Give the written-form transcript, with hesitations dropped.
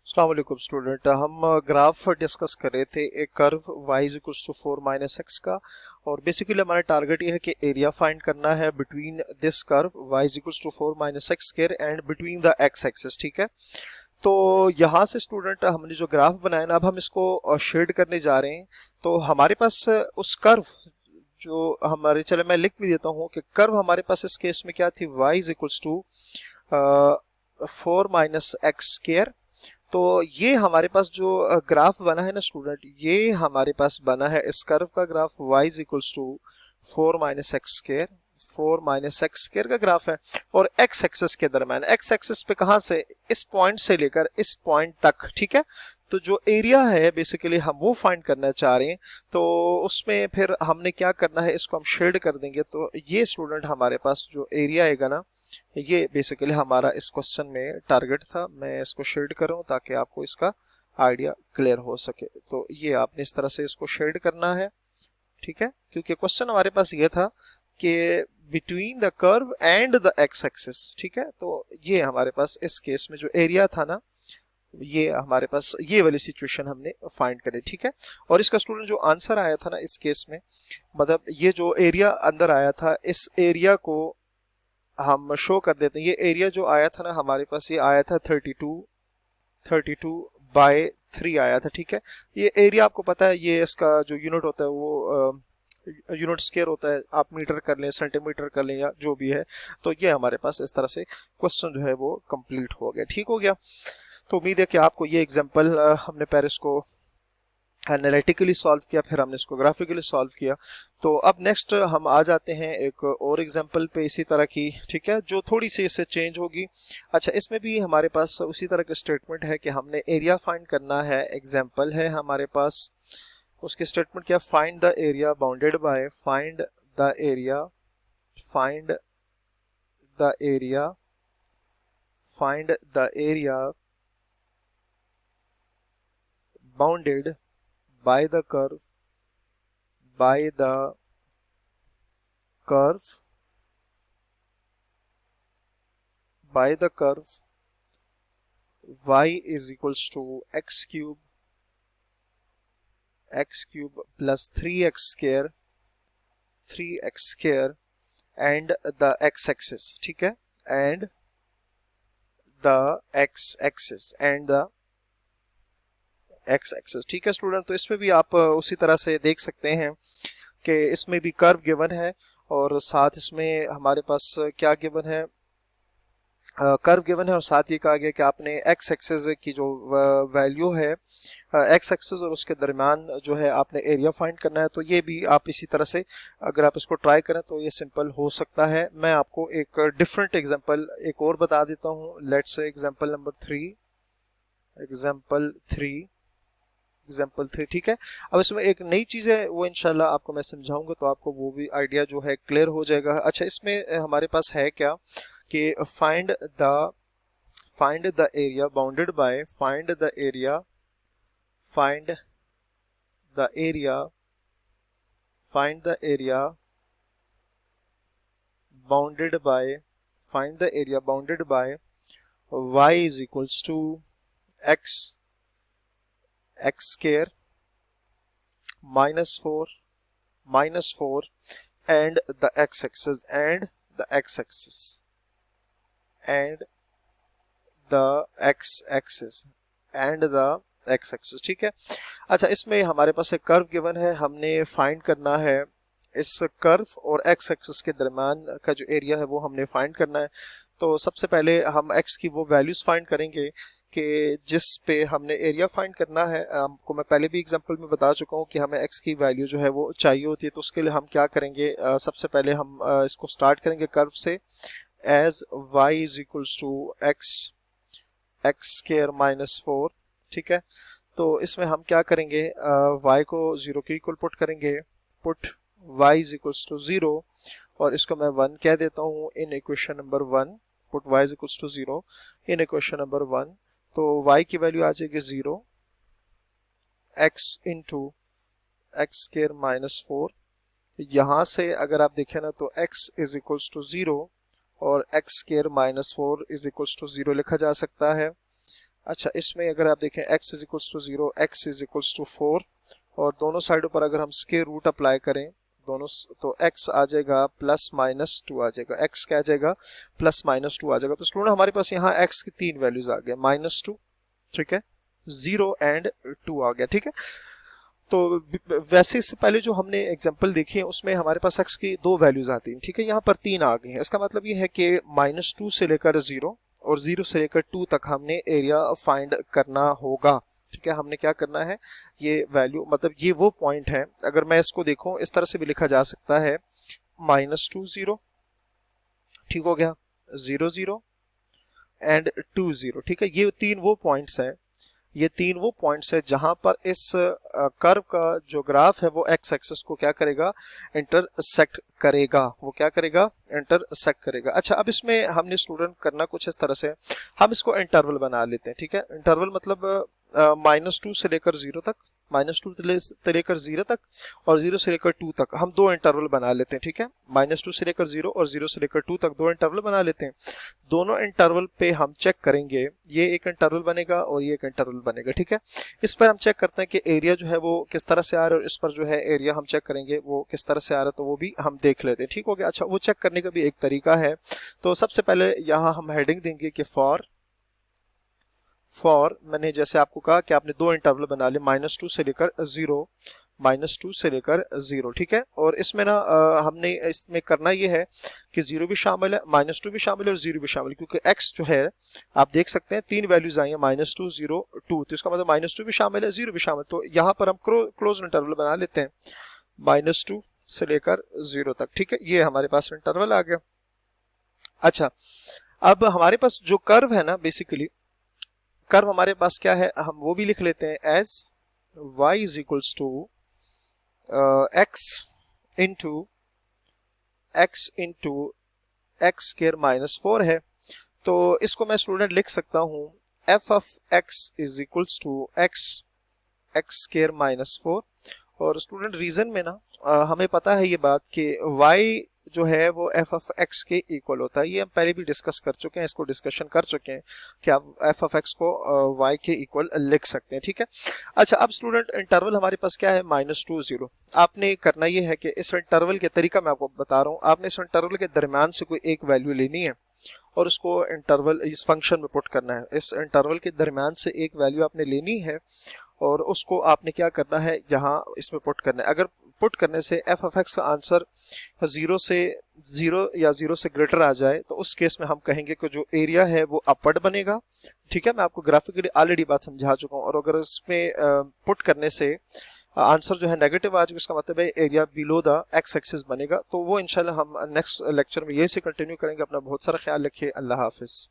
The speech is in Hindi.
अस्सलाम वालेकुम स्टूडेंट। हम ग्राफ डिस्कस कर रहे थे एक curve y is equals to 4 minus x का। और बेसिकली हमारा टारगेट ये है कि एरिया फाइंड करना है between this curve y is equals to 4 minus x square and between the x axis. ठीक है, तो यहाँ से स्टूडेंट हमने जो ग्राफ बनाया ना, अब हम इसको शेड करने जा रहे हैं। तो हमारे पास उस कर्व जो हमारे, चले मैं लिख भी देता हूँ कि कर्व हमारे पास इस केस में क्या थी, y is equals to 4 minus x square. तो ये हमारे पास जो ग्राफ बना है ना स्टूडेंट, ये हमारे पास बना है इस कर्व का graph y is equals to 4 minus x square. 4 minus x square का ग्राफ है और x एक्सिस के दरम्यान, x एक्सिस पे कहां से, इस पॉइंट से लेकर इस पॉइंट तक। ठीक है, तो जो एरिया है बेसिकली हम वो फाइंड करना चाह रहे हैं। तो उसमें फिर हमने क्या करना है, इसको हम शेड कर देंगे। तो ये स्टूडेंट हमारे पास जो एरिया आएगा ना, ये बेसिकली हमारा इस क्वेश्चन में टारगेट था। मैं इसको शेड कर रहा हूँ ताकि आपको इसका आइडिया क्लियर हो सके। तो ये आपने इस तरह से इसको शेड करना है। ठीक है, क्योंकि क्वेश्चन हमारे पास ये था कि between the curve and the x axis. ठीक है, तो ये हमारे पास इस केस में जो एरिया था ना, ये हमारे पास ये वाली सिचुएशन हमने फाइंड करी। ठीक है, और इसका स्टूडेंट जो आंसर आया था ना इस केस में, मतलब ये जो एरिया अंदर आया था, इस एरिया को हम शो कर देते हैं। ये एरिया जो आया था ना हमारे पास, ये आया था 32 बाय 3 आया था। ठीक है, ये एरिया आपको पता है, ये इसका जो यूनिट होता है वो यूनिट स्क्वायर होता है। आप मीटर कर लें, सेंटीमीटर कर लें, या जो भी है। तो ये हमारे पास इस तरह से क्वेश्चन जो है वो कंप्लीट हो गया। ठीक हो गया। तो उम्मीद है कि आपको ये एग्जांपल, हमने पहले इसको एनालिटिकली सॉल्व किया, फिर हमने इसको ग्राफिकली सॉल्व किया। तो अब नेक्स्ट हम आ जाते हैं एक और एग्जांपल पे इसी तरह की। ठीक है, जो थोड़ी सी इससे चेंज होगी। अच्छा, इसमें भी हमारे पास उसी तरह का स्टेटमेंट है कि हमने एरिया फाइंड करना है। एग्जांपल है हमारे पास, उसकी स्टेटमेंट क्या, find the area bounded by, find the area, find the area, find the area bounded by the curve, by the curve, by the curve y is equals to x cube, x cube plus 3x square, 3x square and the x axis। ठीक है, and the x axis and the x axis। ठीक है स्टूडेंट, तो इसमें भी आप उसी तरह से देख सकते हैं कि इसमें भी कर्व गिवन है और साथ इसमें हमारे पास क्या गिवन है, कर्व गिवन है, और साथ ये कहा गया कि आपने एक्स एक्सिस की जो वैल्यू है, एक्स एक्सिस और उसके दरमियान जो है आपने एरिया फाइंड करना है। तो ये भी आप इसी तरह से अगर आप इसको ट्राई करें तो ये सिंपल हो सकता है। मैं आपको एक डिफरेंट एग्जांपल एक और बता देता हूँ। Let's say example number 3, example 3, example 3। ठीक है, अब इसमें एक नई चीज़ है, वो इंशाल्लाह आपको मैं समझाऊंगा तो आपको वो भी आइडिया जो है क्लियर हो जाएगा। अच्छा, इसमें हमारे पास है क्या कि find the area bounded by, find the area, find the area, find the area bounded by, find the area bounded by y is equals to x, x square minus 4 and the x axis, and the x axis, and the x axis, and the x axis। ठीक है, अच्छा, इसमें हमारे पास एक कर्व गिवन है, हमने फाइंड करना है इस कर्व और x एक्सिस के दरम्यान का जो एरिया है वो हमने फाइंड करना है। तो सबसे पहले हम x की वो वैल्यूज फाइंड करेंगे कि जिस पे हमने एरिया फाइंड करना है। आपको मैं पहले भी एग्जांपल में बता चुका हूँ कि हमें x की वैल्यू जो है वो चाहिए होती है। तो उसके लिए हम क्या करेंगे, सबसे पहले हम इसको स्टार्ट करेंगे कर्व से, as y is equals to x square minus 4। ठीक है, तो इसमें हम क्या करेंगे, y को 0 के इक्वल पुट करेंगे, put y is equals to 0, और इसको मैं 1 कह देता हूँ in equation number 1। Put y is equals to 0 in equation number 1। तो y की वैल्यू आ जाएगी 0, x into x square minus 4। यहाँ से अगर आप देखें ना तो x इज इक्वल्स टू 0 और x square minus 4 is equals to 0 लिखा जा सकता है। अच्छा, इसमें अगर आप देखें x is equals to 0, x is equals to 4 और दोनों साइडों पर अगर हम स्क्वायर रूट अप्लाई करें दोनों, तो x आ जाएगा प्लस माइनस 2 आ जाएगा, x क्या आ जाएगा प्लस माइनस 2 आ जाएगा। तो स्टूडेंट हमारे पास यहाँ x की 3 वैल्यूज आ गए, -2, ठीक है, 0 एंड 2 आ गया, ठीक है। तो वैसे इससे पहले जो हमने एग्जांपल देखी है उसमें हमारे पास x की 2 वैल्यूज आती हैं, ठीक है, यहाँ पर 3 आ गई हैं। इसका मतलब ये है कि -2 से लेकर 0 और 0 से लेकर 2 तक हमने एरिया फाइंड करना होगा, ठीक है। हमने क्या करना है, ये वैल्यू मतलब ये वो पॉइंट है, अगर मैं इसको देखूं इस तरह से भी लिखा जा सकता है -2 0, ठीक हो गया, 0 0 एंड 2 0, ठीक है। ये 3 वो पॉइंट्स हैं, ये 3 वो पॉइंट्स है जहां पर इस कर्व का जो ग्राफ है वो एक्स एक्सिस को क्या करेगा, इंटरसेक्ट करेगा, वो क्या करेगा, इंटरसेक्ट करेगा। अच्छा, अब इसमें हमने स्टूडेंट करना कुछ इस तरह से, हम इसको इंटरवल बना लेते हैं, ठीक है। इंटरवल मतलब -2 से लेकर 0 तक, -2 से लेकर 0 तक और 0 से लेकर 2 तक हम 2 इंटरवल बना लेते हैं, ठीक है। -2 से लेकर 0 और 0 से लेकर 2 तक 2 इंटरवल बना लेते हैं। दोनों इंटरवल पे हम चेक करेंगे, ये एक इंटरवल बनेगा और ये एक इंटरवल बनेगा, ठीक है। इस पर हम चेक करते हैं कि एरिया जो है वो किस तरह से आ रहा है और इस पर जो है एरिया हम चेक करेंगे वो किस तरह से आ रहा है, तो वो भी हम देख लेते हैं, ठीक हो गया। अच्छा, वो चेक करने का भी एक तरीका है। तो सबसे पहले यहाँ हम हेडिंग देंगे कि फॉर मैंने जैसे आपको कहा कि आपने 2 इंटरवल बना लिए, -2 से लेकर 0, -2 से लेकर 0, ठीक है। और इसमें ना हमने इसमें करना ये है कि 0 भी शामिल है, -2 भी शामिल है और 0 भी शामिल है, क्योंकि x जो है आप देख सकते हैं 3 वैल्यूज आई हैं, -2 0 2, तो इसका मतलब -2 भी शामिल है, 0 भी शामिल, तो यहाँ पर हम क्लोज इंटरवल बना लेते हैं -2 से लेकर 0 तक, ठीक है। ये हमारे पास इंटरवल आ गया। अच्छा, अब हमारे पास जो कर्व है ना, बेसिकली कर्व हमारे पास क्या है, हम वो भी लिख लेते हैं as y is equals to x into x square -4 है। तो इसको मैं स्टूडेंट लिख सकता हूँ f of x is equals to x square -4। और स्टूडेंट रीजन में ना हमें पता है ये बात कि y जो है वो f ऑफ x के इक्वल होता है, ये हम पहले भी डिस्कस कर चुके हैं, इसको डिस्कशन कर चुके हैं कि आप f ऑफ x को y के इक्वल लिख सकते हैं, ठीक है। अच्छा, अब स्टूडेंट इंटरवल हमारे पास क्या है, -2 0। आपने करना ये है कि इस इंटरवल के तरीका मैं आपको बता रहा हूँ, आपने इस इंटरवल के दरमियान से कोई एक वैल्यू लेनी है और उसको इंटरवल इस फंक्शन में पुट करना है। इस इंटरवल के दरमियान से एक वैल्यू आपने लेनी है और उसको आपने क्या करना है, यहाँ इसमें पुट करना है। अगर पुट करने से f ऑफ x का आंसर 0 या 0 से ग्रेटर आ जाए तो उस केस में हम कहेंगे कि जो एरिया है वो अपवर्ड बनेगा, ठीक है। मैं आपको ग्राफिकली ऑलरेडी बात समझा चुका हूँ। और अगर इसमें पुट करने से आंसर जो है नेगेटिव आ जाए, इसका मतलब है area below the x axis बनेगा। तो वो इंशाल्लाह हम नेक्स्ट लेक्चर में यही से कंटिन्यू करेंगे। अपना बहुत सारा ख्याल रखिए। अल्लाह हाफिज।